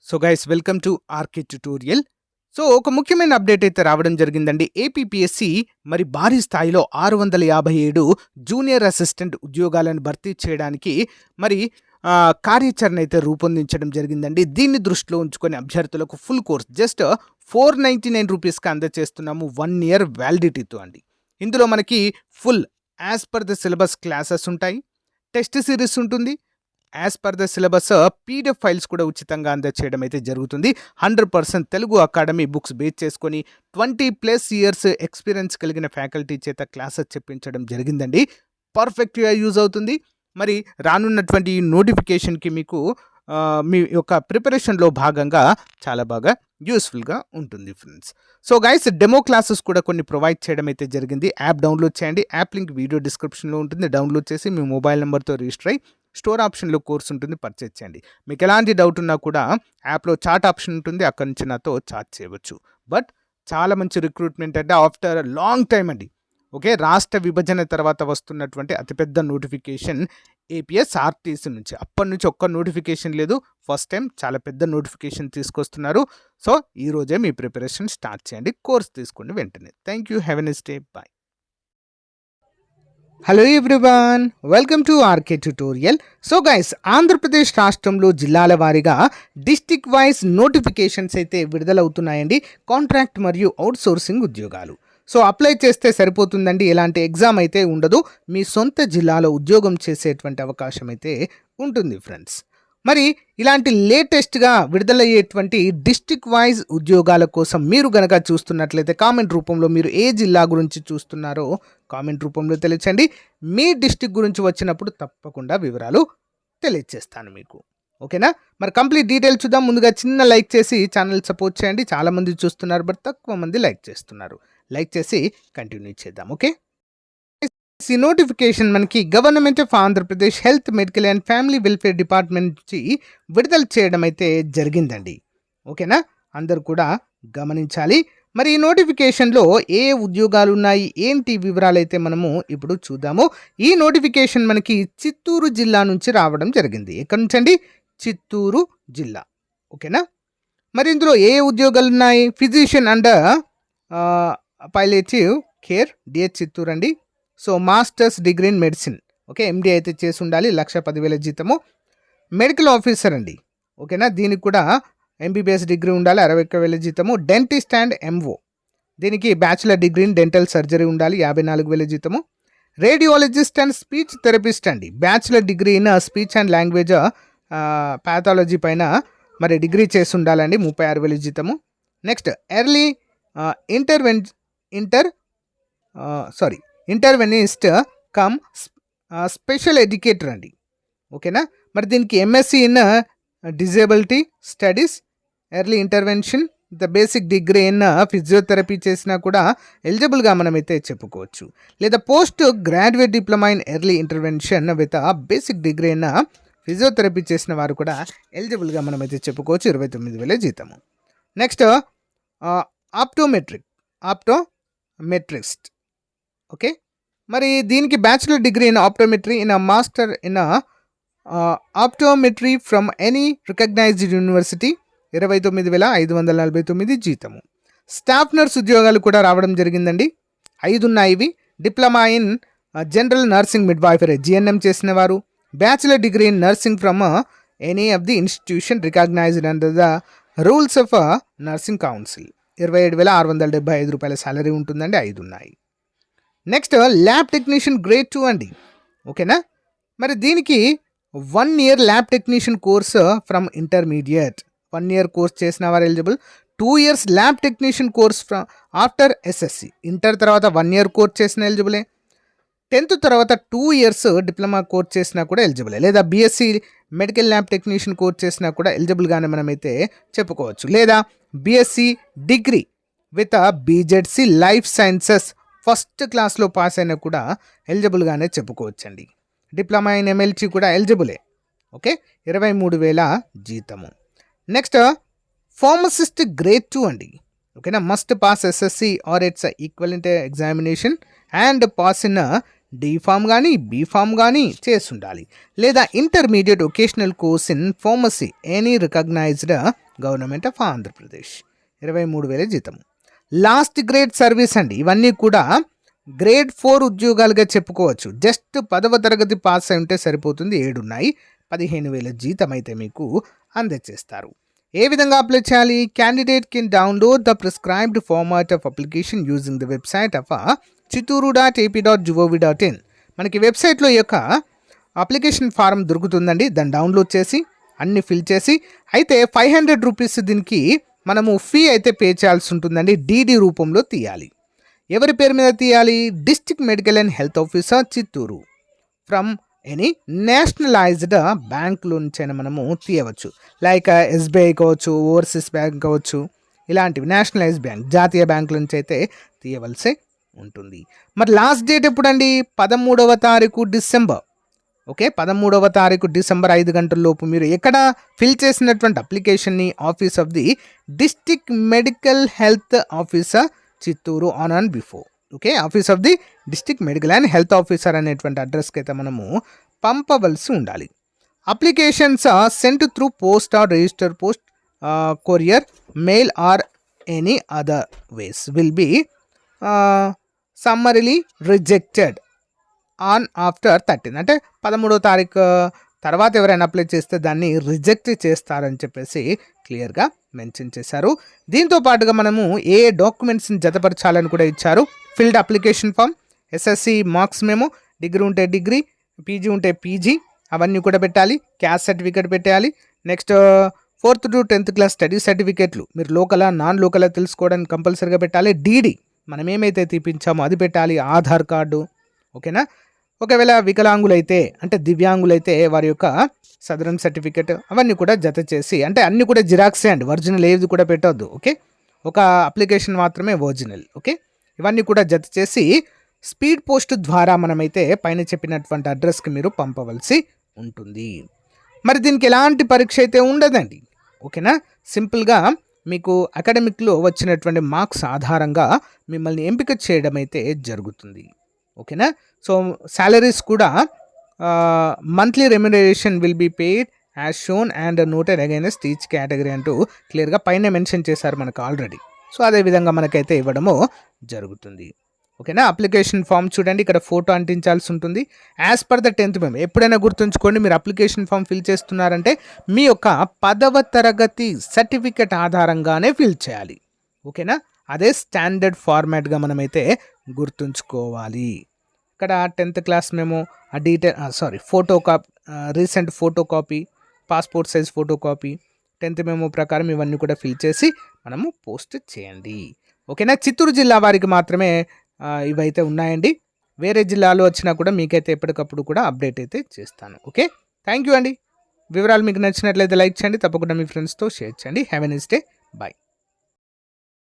So guys welcome to RK tutorial. So ఒక ముఖ్యమైన update అయితే రావడం జరిగిందండి. ఏపీపీఎస్సి మరి భారీ స్థాయిలో 657 జూనియర్ అసిస్టెంట్ ఉద్యోగాలను భర్తీ చేయడానికి మరి కార్యాచరణ అయితే రూపొందించడం జరిగిందండి. దీన్ని దృష్టిలో ఉంచుకొని అభ్యర్థులకు ఫుల్ కోర్స్ జస్ట్ 499 రూపీస్కి అందజేస్తున్నాము, 1 year వ్యాలిడిటీతో అండి. ఇందులో మనకి full as per the syllabus classes ఉంటాయి, టెస్ట్ సిరీస్ ఉంటుంది, as per the syllabus PDF files కూడా ఉచితంగా అందజేయడం అయితే జరుగుతుంది. 100% తెలుగు అకాడమీ బుక్స్ బేస్ చేసుకొని 20+ years ఎక్స్పీరియన్స్ కలిగిన ఫ్యాకల్టీ చేత క్లాసెస్ చెప్పించడం జరిగిందండి. పర్ఫెక్ట్గా యూజ్ అవుతుంది. మరి రానున్నటువంటి నోటిఫికేషన్కి మీకు మీ యొక్క ప్రిపరేషన్లో భాగంగా చాలా బాగా యూస్ఫుల్గా ఉంటుంది friends. So guys demo classes కూడా కొన్ని ప్రొవైడ్ చేయడం అయితే జరిగింది. యాప్ డౌన్లోడ్ చేయండి. యాప్ లింక్ వీడియో డిస్క్రిప్షన్లో ఉంటుంది. డౌన్లోడ్ చేసి మీ మొబైల్ నెంబర్తో రిజిస్టర్ అయ్యి స్టోర్ ఆప్షన్లో కోర్స్ ఉంటుంది, పర్చేజ్ చేయండి. మీకు ఎలాంటి డౌట్ ఉన్నా కూడా యాప్లో చాట్ ఆప్షన్ ఉంటుంది, అక్కడి నుంచి నాతో చాట్ చేయవచ్చు. బట్ చాలా మంచి రిక్రూట్మెంట్ అంటే ఆఫ్టర్ లాంగ్ టైం అండి. ఓకే, రాష్ట్ర విభజన తర్వాత వస్తున్నటువంటి అతిపెద్ద నోటిఫికేషన్ ఏపీఎస్ఆర్టీసీ నుంచి. అప్పటి నుంచి ఒక్క నోటిఫికేషన్ లేదు, ఫస్ట్ టైం చాలా పెద్ద నోటిఫికేషన్ తీసుకొస్తున్నారు. సో ఈరోజే మీ ప్రిపరేషన్ స్టార్ట్ చేయండి, కోర్స్ తీసుకోండి వెంటనే. Thank you, have a nice day, bye. Hello everyone, welcome to RK tutorial. So guys Andhra Pradesh రాష్ట్రంలో జిల్లాల వారీగా డిస్టిక్ వైజ్ నోటిఫికేషన్స్ అయితే విడుదలవుతున్నాయండి. కాంట్రాక్ట్ మరియు అవుట్సోర్సింగ్ ఉద్యోగాలు. సో అప్లై చేస్తే సరిపోతుందండి, ఎలాంటి ఎగ్జామ్ అయితే ఉండదు. మీ సొంత జిల్లాలో ఉద్యోగం చేసేటువంటి అవకాశం అయితే ఉంటుంది ఫ్రెండ్స్. మరి ఇలాంటి లేటెస్ట్గా విడుదలయ్యేటువంటి డిస్టిక్ వైజ్ ఉద్యోగాల కోసం మీరు గనక చూస్తున్నట్లయితే కామెంట్ రూపంలో మీరు ఏ జిల్లా గురించి చూస్తున్నారో కామెంట్ రూపంలో తెలియచండి. మీ డిస్టిక్ గురించి వచ్చినప్పుడు తప్పకుండా వివరాలు తెలియచేస్తాను మీకు. ఓకేనా? మరి కంప్లీట్ డీటెయిల్ చూద్దాం. ముందుగా చిన్న లైక్ చేసి ఛానల్ సపోర్ట్ చేయండి. చాలామంది చూస్తున్నారు బట్ తక్కువ మంది లైక్ చేస్తున్నారు. లైక్ చేసి కంటిన్యూ చేద్దాం. ఓకే, ఈ నోటిఫికేషన్ మనకి government of Andhra Pradesh health, medical and family welfare department నుంచి విడుదల చేయడం అయితే జరిగిందండి. ఓకేనా, అందరు కూడా గమనించాలి. మరి ఈ నోటిఫికేషన్లో ఏ ఉద్యోగాలు ఉన్నాయి, ఏంటి వివరాలు అయితే మనము ఇప్పుడు చూద్దాము. ఈ నోటిఫికేషన్ మనకి చిత్తూరు జిల్లా నుంచి రావడం జరిగింది. ఎక్కడి నుంచి అండి? చిత్తూరు జిల్లా. ఓకేనా, మరి ఇందులో ఏ ఉద్యోగాలు ఉన్నాయి? Physician and palliative care, DH Chittoor అండి. So masters degree in medicine, okay, MD అయితే చేసి ఉండాలి, 1,10,000 జీతము. మెడికల్ ఆఫీసర్ అండి. ఓకేనా, దీనికి కూడా ఎంబీబీఎస్ డిగ్రీ ఉండాలి, 61,000 జీతము. డెంటిస్ట్ అండ్ ఎంఓ, దీనికి bachelor degree in dental surgery ఉండాలి, 54,000 జీతము. రేడియాలజిస్ట్ అండ్ స్పీచ్ థెరపిస్ట్ అండి, bachelor degree in speech and language pathology పైన మరి డిగ్రీ చేసి ఉండాలండి, 36,000 జీతము. Next early interventionist cum special educator అండి. ఓకేనా, మరి దీనికి MSc in disability studies, early intervention, the basic degree in physiotherapy చేసినా కూడా ఎలిజిబుల్గా మనమైతే చెప్పుకోవచ్చు. లేదా post graduate diploma in early intervention with basic degree in physiotherapy చేసిన వారు కూడా ఎలిజిబుల్గా మనమైతే చెప్పుకోవచ్చు, 29,000 జీతము. Next optometrist. ఓకే, మరి దీనికి bachelor degree in optometry in master in optometry from any recognised university, 29,549 జీతము. స్టాఫ్ నర్స్ ఉద్యోగాలు కూడా రావడం జరిగిందండి, 5 ఉన్నాయి ఇవి. Diploma in general nursing midwifery, GNM చేసిన వారు. Bachelor degree in nursing from any of the institution recognised under the rules of nursing council, 27,675 రూపాయల సాలరీ ఉంటుందండి, 5 ఉన్నాయి. నెక్స్ట్ ల్యాబ్ టెక్నీషియన్ గ్రేడ్ 2 అండి. ఓకేనా, మరి దీనికి 1 year lab technician course from intermediate, 1 year course చేసిన వారు eligible. 2 years lab technician course from after SSC, inter తర్వాత 1 year కోర్స్ చేసిన ఎలిజిబులే. 10th తర్వాత 2 years డిప్లొమా కోర్స్ చేసినా కూడా ఎలిజిబులే. లేదా BSc medical lab technician course చేసినా కూడా ఎలిజిబుల్గానే మనమైతే చెప్పుకోవచ్చు. లేదా BSc degree with BZC life sciences first క్లాస్లో పాస్ అయినా కూడా ఎలిజిబుల్గానే చెప్పుకోవచ్చండి. డిప్లొమా ఇన్ ఎంఎల్టీ కూడా ఎలిజిబులే. ఓకే, 23,000 జీతము. నెక్స్ట్ ఫార్మసిస్ట్ గ్రేడ్ 2 అండి. ఓకేనా, must pass SSC or it's equivalent examination and pass in D pharm కానీ బీ ఫామ్ కానీ చేసి ఉండాలి. లేదా intermediate vocational course in pharmacy any recognised government of Andhra Pradesh 23,000 జీతం. లాస్ట్ గ్రేడ్ సర్వీస్ అండి. ఇవన్నీ కూడా గ్రేడ్ 4 ఉద్యోగాలుగా చెప్పుకోవచ్చు. జస్ట్ 10వ తరగతి పాస్ అయి ఉంటే సరిపోతుంది. 7 ఉన్నాయి. 15,000 జీతం అయితే మీకు అందజేస్తారు. ఏ విధంగా అప్లై చేయాలి? Candidate can download the prescribed format of application using the website of chitturu.ap.gov.in. మనకి వెబ్సైట్లో ఈ యొక్క అప్లికేషన్ ఫారం దొరుకుతుందండి. దాన్ని డౌన్లోడ్ చేసి అన్ని ఫిల్ చేసి, అయితే 500 రూపీస్ దీనికి మనము ఫీ అయితే పే చేయాల్సి ఉంటుందండి. డీడీ రూపంలో తీయాలి. ఎవరి పేరు మీద తీయాలి? District medical and health officer Chittoor from any nationalised బ్యాంకుల నుంచైనా మనము తీయవచ్చు. లైక్ ఎస్బీఐ కావచ్చు, ఓవర్సీస్ బ్యాంక్ కావచ్చు, ఇలాంటివి నేషనలైజ్ బ్యాంక్, జాతీయ బ్యాంకుల నుంచి అయితే తీయవలసి ఉంటుంది. మరి లాస్ట్ డేట్ ఎప్పుడండి? 13వ తారీఖు డిసెంబర్. ఓకే, 13వ తారీఖు డిసెంబర్ 5 గంటల లోపు మీరు ఎక్కడ ఫిల్ చేసినటువంటి అప్లికేషన్ని office of the district medical health officer Chittoor on and before. Okay, office of the district medical and health officer అనేటువంటి అడ్రస్కి అయితే మనము పంపవలసి ఉండాలి. Applications sent through post or register post, courier, mail or any other ways will be summarily rejected on after 13. అంటే 13వ తారీఖు తర్వాత ఎవరైనా అప్లై చేస్తే దాన్ని రిజెక్ట్ చేస్తారని చెప్పేసి క్లియర్గా మెన్షన్ చేశారు. దీంతో పాటుగా మనము ఏ డాక్యుమెంట్స్ని జతపరచాలని కూడా ఇచ్చారు. Filled application form, SSC marks memo, degree ఉంటే డిగ్రీ, పీజీ ఉంటే పీజీ, అవన్నీ కూడా పెట్టాలి. క్యాస్ట్ సర్టిఫికేట్ పెట్టాలి. Next 4th to 10th class study సర్టిఫికేట్లు మీరు లోకలా నాన్ లోకలా తెలుసుకోవడానికి కంపల్సరీగా పెట్టాలి. డీడీ మనం ఏమైతే తీపించామో అది పెట్టాలి. ఆధార్ కార్డు. ఓకేనా. ఒకవేళ వికలాంగులైతే అంటే దివ్యాంగులైతే వారి యొక్క సదరన్ సర్టిఫికేట్ అవన్నీ కూడా జత చేసి, అంటే అన్నీ కూడా జిరాక్సే అండి, ఒరిజినల్ ఏది కూడా పెట్టొద్దు. ఓకే, ఒక అప్లికేషన్ మాత్రమే ఒరిజినల్. ఓకే, ఇవన్నీ కూడా జత చేసి స్పీడ్ పోస్ట్ ద్వారా మనమైతే పైన చెప్పినటువంటి అడ్రస్కి మీరు పంపవలసి ఉంటుంది. మరి దీనికి ఎలాంటి పరీక్ష అయితే ఉండదండి. ఓకేనా, సింపుల్గా మీకు అకాడమిక్లో వచ్చినటువంటి మార్క్స్ ఆధారంగా మిమ్మల్ని ఎంపిక చేయడం అయితే జరుగుతుంది. ఓకేనా. సో సాలరీస్ కూడా monthly remuneration will be paid as shown and noted against each category అంటూ క్లియర్గా పైన మెన్షన్ చేశారు మనకు ఆల్రెడీ. సో అదేవిధంగా మనకైతే ఇవ్వడము జరుగుతుంది. ఓకేనా. అప్లికేషన్ ఫామ్ చూడండి, ఇక్కడ ఫోటో అంటించాల్సి ఉంటుంది. As per the 10th memo. ఎప్పుడైనా గుర్తుంచుకోండి, మీరు అప్లికేషన్ ఫామ్ ఫిల్ చేస్తున్నారంటే మీ యొక్క 10వ తరగతి సర్టిఫికెట్ ఆధారంగానే ఫిల్ చేయాలి. ఓకేనా, అదే స్టాండర్డ్ ఫార్మాట్గా మనమైతే గుర్తుంచుకోవాలి. ఇక్కడ 10th క్లాస్ మెమో, ఆ detail photo copy, recent photo copy, passport size photo copy, 10th memo ప్రకారం ఇవన్నీ కూడా ఫిల్ చేసి మనము పోస్ట్ చేయండి. ఓకేనా. చిత్తూరు జిల్లా వారికి మాత్రమే ఇవైతే ఉన్నాయండి. వేరే జిల్లాలో వచ్చినా కూడా మీకైతే ఎప్పటికప్పుడు కూడా అప్డేట్ అయితే చేస్తాను. ఓకే, థ్యాంక్ యూ అండి. వివరాలు మీకు నచ్చినట్లయితే లైక్ చేయండి, తప్పకుండా మీ ఫ్రెండ్స్తో షేర్ చేయండి. Have a nice day. Bye.